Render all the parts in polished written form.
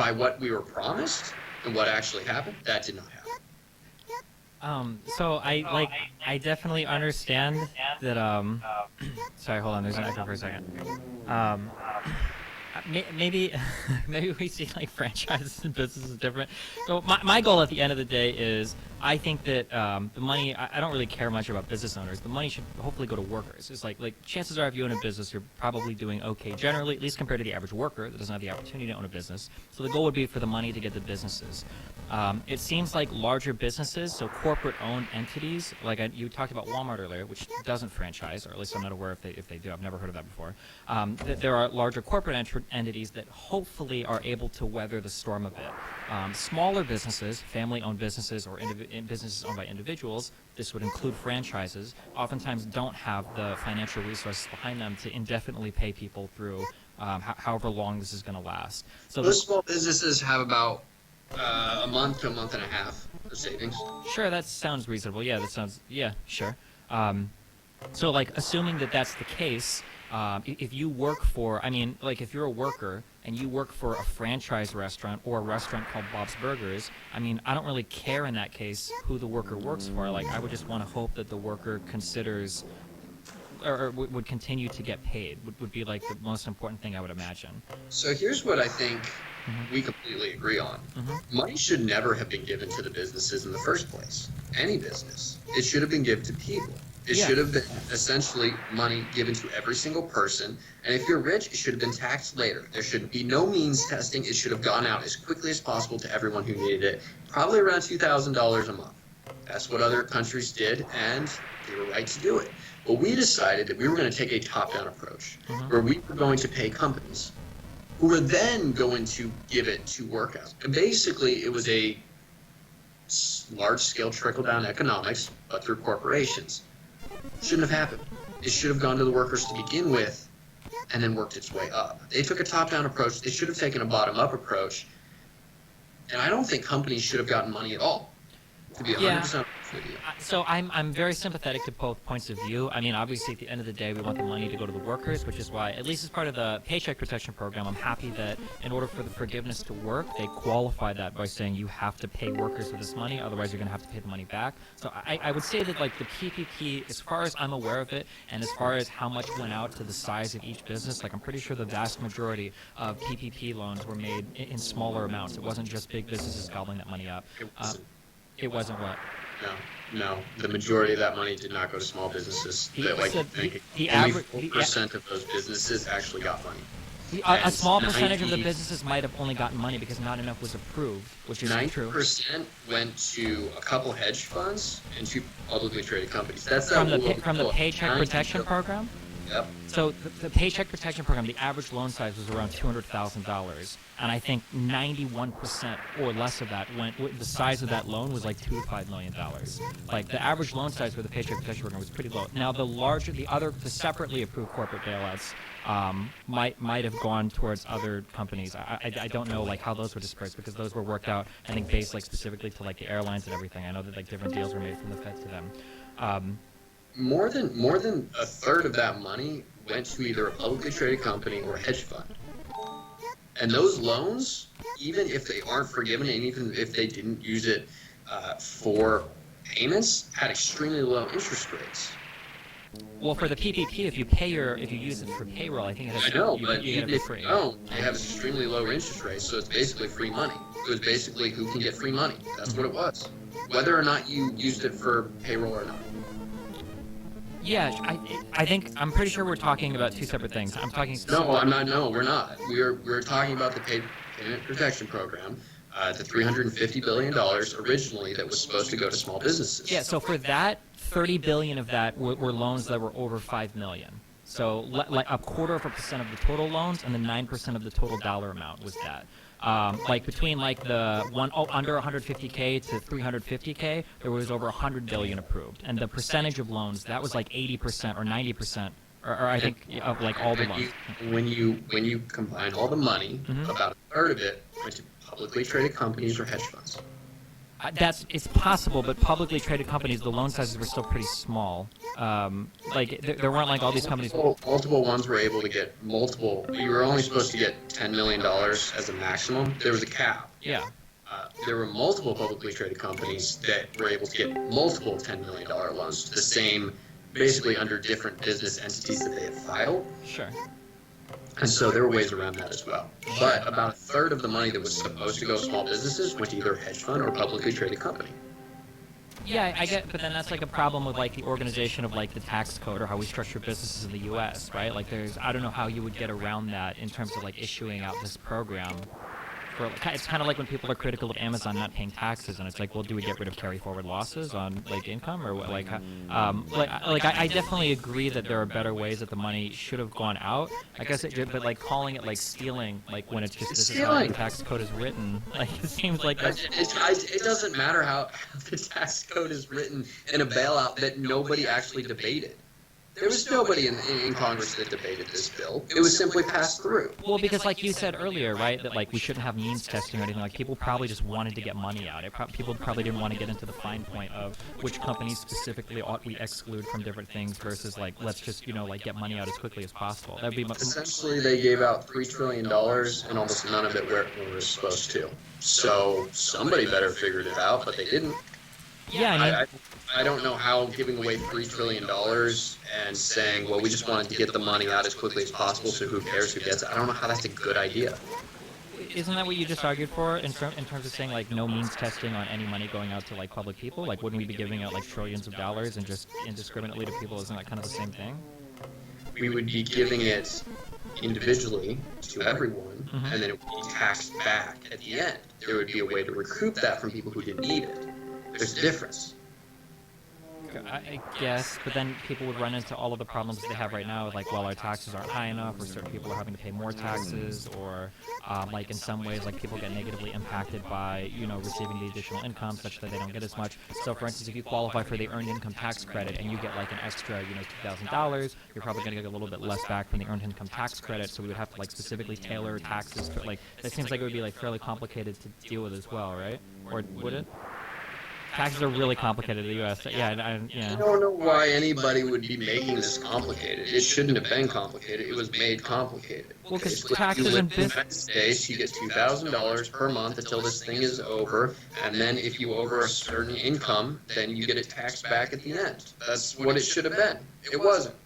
by what we were promised and what actually happened, that did not happen. So I definitely understand that. Sorry, hold on. There's an echo for a second. Um, maybe maybe we see like franchises and businesses different. So my goal at the end of the day is I think that the money, I don't really care much about business owners. The money should hopefully go to workers. It's like chances are if you own a business, you're probably doing okay generally, at least compared to the average worker that doesn't have the opportunity to own a business. So the goal would be for the money to get to businesses. It seems like larger businesses, so corporate-owned entities, like you talked about Walmart earlier, which doesn't franchise, or at least I'm not aware if they do. I've never heard of that before. That there are larger corporate entities that hopefully are able to weather the storm a bit. Smaller businesses, family-owned businesses, or businesses owned by individuals, this would include franchises, oftentimes don't have the financial resources behind them to indefinitely pay people through however long this is going to last. So Most small businesses have about a month to a month and a half of savings. Sure, that sounds reasonable. Yeah, sure. So, like, assuming that that's the case, if you work for, I mean, like, if you're a worker and you work for a franchise restaurant or a restaurant called Bob's Burgers, I mean, I don't really care in that case who the worker works for. Like, I would just want to hope that the worker considers or would continue to get paid, would be, like, the most important thing I would imagine. So here's what I think we completely agree on. Money should never have been given to the businesses in the first place. Any business. It should have been given to people. It should have been essentially money given to every single person. And if you're rich, it should have been taxed later. There should be no means testing. It should have gone out as quickly as possible to everyone who needed it. Probably around $2,000 a month. That's what other countries did, and they were right to do it. But we decided that we were going to take a top-down approach, where we were going to pay companies who were then going to give it to workers. And basically, it was a large-scale trickle-down economics, but through corporations. Shouldn't have happened. It should have gone to the workers to begin with, and then worked its way up. They took a top-down approach. They should have taken a bottom-up approach. And I don't think companies should have gotten money at all, to be 100% with you. So I'm very sympathetic to both points of view. I mean, obviously, at the end of the day, we want the money to go to the workers, which is why, at least as part of the Paycheck Protection Program, I'm happy that in order for the forgiveness to work, they qualify that by saying you have to pay workers for this money, otherwise you're going to have to pay the money back. So I would say that, like, the PPP, as far as I'm aware of it, and as far as how much went out to the size of each business, like, I'm pretty sure the vast majority of PPP loans were made in smaller amounts. It wasn't just big businesses gobbling that money up. It wasn't what? No. The majority of that money did not go to small businesses. The average 4% of those businesses actually got money. A small percentage of the businesses might have only gotten money because not enough was approved, which is true. 90% went to a couple hedge funds and two publicly traded companies. That's from the Paycheck Protection Program? Yep. So the Paycheck Protection Program, the average loan size was around $200,000, and I think 91% or less of that the size of that loan was like $2 to $5 million. Like, the average loan size for the Paycheck Protection Program was pretty low. Now, the separately approved corporate bailouts might have gone towards other companies. I don't know, like, how those were dispersed, because those were worked out, I think, based, like, specifically to, like, the airlines and everything. I know that, like, different deals were made from the Fed to them. More than a third of that money went to either a publicly traded company or a hedge fund. And those loans, even if they aren't forgiven, and even if they didn't use it for payments, had extremely low interest rates. Well, for the PPP, if you use it for payroll, I think it has. I know, but even if you don't, they have extremely low interest rates, so it's basically free money. It was basically who can get free money. That's what it was, whether or not you used it for payroll or not. Yeah, I think I'm pretty sure we're talking about two separate things. I'm talking. No, I'm not. No, we're not. We're talking about the Payment Protection Program, the $350 billion originally that was supposed to go to small businesses. Yeah. So for that, $30 billion of that were loans that were over $5 million. So like a 0.25% of the total loans, and then 9% of the total dollar amount was that. Like between like the under 150K to 350K, there was over 100 billion approved, and the percentage of loans that was like 80% or 90%, or I think of like all the loans. When you combine all the money, about a third of it went to publicly traded companies or hedge funds. It's possible, but publicly traded companies, the loan sizes were still pretty small. There weren't like all these companies. Multiple ones were able to get multiple. You were only supposed to get $10 million as a maximum. There was a cap. Yeah. There were multiple publicly traded companies that were able to get multiple $10 million loans to the same, basically under different business entities that they had filed. Sure. And so there were ways around that as well. But about a third of the money that was supposed to go to small businesses went to either a hedge fund or a publicly traded company. Yeah, I get, but then that's like a problem with like the organization of like the tax code or how we structure businesses in the U.S., right? Like I don't know how you would get around that in terms of like issuing out this program. It's kind of like when people are critical of Amazon not paying taxes, and it's like, well, do we get rid of carry forward losses on like income, or what? I definitely agree that there are better ways that the money should have gone out. I guess but like calling it like stealing, like when it's just this is how the tax code is written, like it seems like that's... It doesn't matter how the tax code is written in a bailout that nobody actually debated. There was nobody in Congress that debated this bill. It was simply passed through. Well, because like you said earlier, right, that like we shouldn't have means testing or anything. Like people probably just wanted to get money out. People probably didn't want to get into the fine point of which companies specifically ought we exclude from different things versus like let's just like get money out as quickly as possible. That'd be essentially they gave out $3 trillion and almost none of it where it was supposed to. So somebody better figured it out, but they didn't. Yeah, I don't know how giving away $3 trillion and saying, well, we just wanted to get the money out as quickly as possible, so who cares who gets it? I don't know how that's a good idea. Isn't that what you just argued for in terms of saying like no means testing on any money going out to like public people? Like wouldn't we be giving out like trillions of dollars and just indiscriminately to people? Isn't that kind of the same thing? We would be giving it individually to everyone, and then it would be taxed back at the end. There would be a way to recoup that from people who didn't need it. There's a difference. I guess, but then people would run into all of the problems they have right now, like, well, our taxes aren't high enough, or certain people are having to pay more taxes, or, like, in some ways, like, people get negatively impacted by, receiving the additional income such that they don't get as much. So, for instance, if you qualify for the Earned Income Tax Credit and you get, like, an extra, $2,000, you're probably going to get a little bit less back from the Earned Income Tax Credit, so we would have to, like, specifically tailor taxes to, like, that seems like it would be, like, fairly complicated to deal with as well, right? Or would it? Taxes are really complicated in the U.S. Yeah. I don't know why anybody would be making this complicated. It shouldn't have been complicated. It was made complicated. Well, because taxes in business... United States, you get $2,000 per month until this thing is over, and then if you over a certain income, then you get it taxed back at the end. That's what it should have been. It wasn't.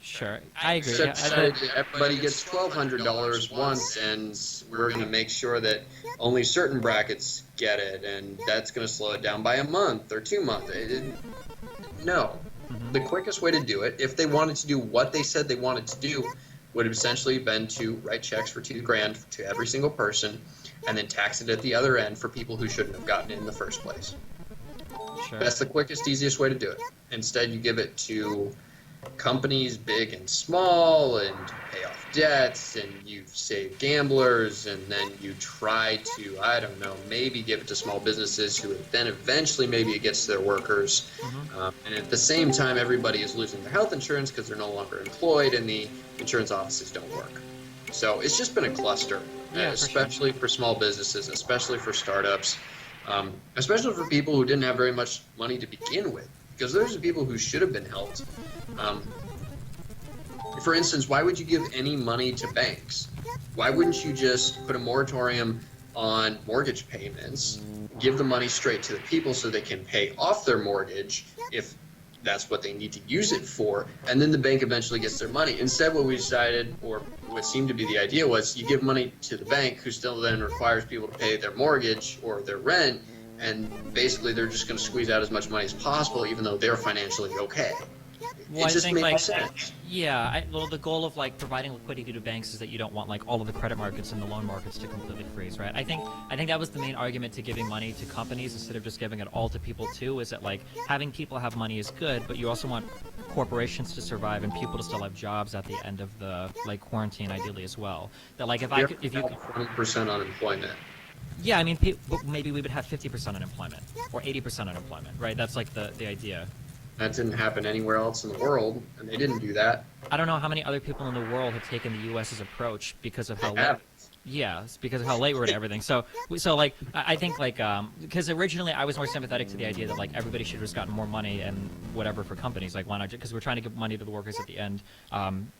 Sure, I agree. Everybody gets $1,200 once, and we're going to make sure that only certain brackets get it, and that's going to slow it down by a month or 2 months. No. The quickest way to do it, if they wanted to do what they said they wanted to do, would have essentially been to write checks for $2,000 to every single person, and then tax it at the other end for people who shouldn't have gotten it in the first place. Sure. That's the quickest, easiest way to do it. Instead, you give it to companies big and small, and pay off debts, and you save gamblers, and then you try to, I don't know, maybe give it to small businesses who then eventually maybe it gets to their workers. And at the same time, everybody is losing their health insurance because they're no longer employed and the insurance offices don't work. So it's just been a cluster, especially for small businesses, especially for startups, especially for people who didn't have very much money to begin with. Because those are people who should have been helped. For instance, why would you give any money to banks? Why wouldn't you just put a moratorium on mortgage payments, give the money straight to the people so they can pay off their mortgage if that's what they need to use it for, and then the bank eventually gets their money. Instead, what we decided, or what seemed to be the idea, was you give money to the bank, who still then requires people to pay their mortgage or their rent, and basically they're just going to squeeze out as much money as possible, even though they're financially okay. Well, it just I think makes sense. The goal of like providing liquidity to banks is that you don't want like all of the credit markets and the loan markets to completely freeze, right? I think that was the main argument to giving money to companies instead of just giving it all to people too. Is that like having people have money is good, but you also want corporations to survive and people to still have jobs at the end of the like quarantine, ideally as well. That like if you 20% unemployment. Yeah, I mean, maybe we would have 50% unemployment or 80% unemployment, right? That's like the idea. That didn't happen anywhere else in the world, and they didn't do that. I don't know how many other people in the world have taken the U.S.'s approach because of how Yeah, it's because of how late we're to everything. So like, I think like, because originally I was more sympathetic to the idea that like everybody should have just gotten more money and whatever for companies. Like, why not? Because we're trying to give money to the workers at the end,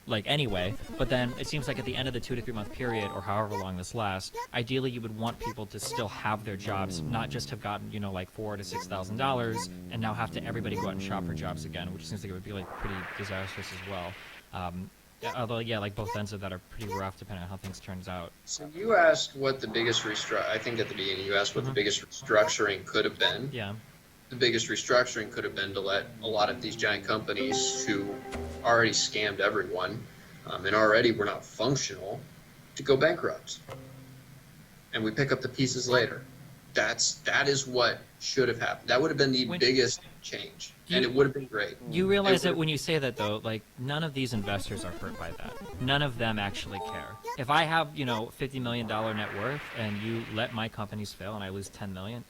like anyway. But then it seems like at the end of the 2 to 3 month period, or however long this lasts, ideally you would want people to still have their jobs, not just have gotten, you know, like $4,000 to $6,000, and now have to everybody go out and shop for jobs again, which seems like it would be like pretty disastrous as well. Yeah, although, yeah, like both ends of that are pretty rough depending on how things turns out. So you asked what the biggest I think at the beginning you asked what the biggest restructuring could have been. Yeah. The biggest restructuring could have been to let a lot of these giant companies who already scammed everyone and already were not functional to go bankrupt. And we pick up the pieces later. That is what should have happened. That would have been the biggest change, and it would have been great. You realize that when you say that, though, like, none of these investors are hurt by that. None of them actually care. If I have, you know, $50 million net worth and you let my companies fail and I lose $10 million,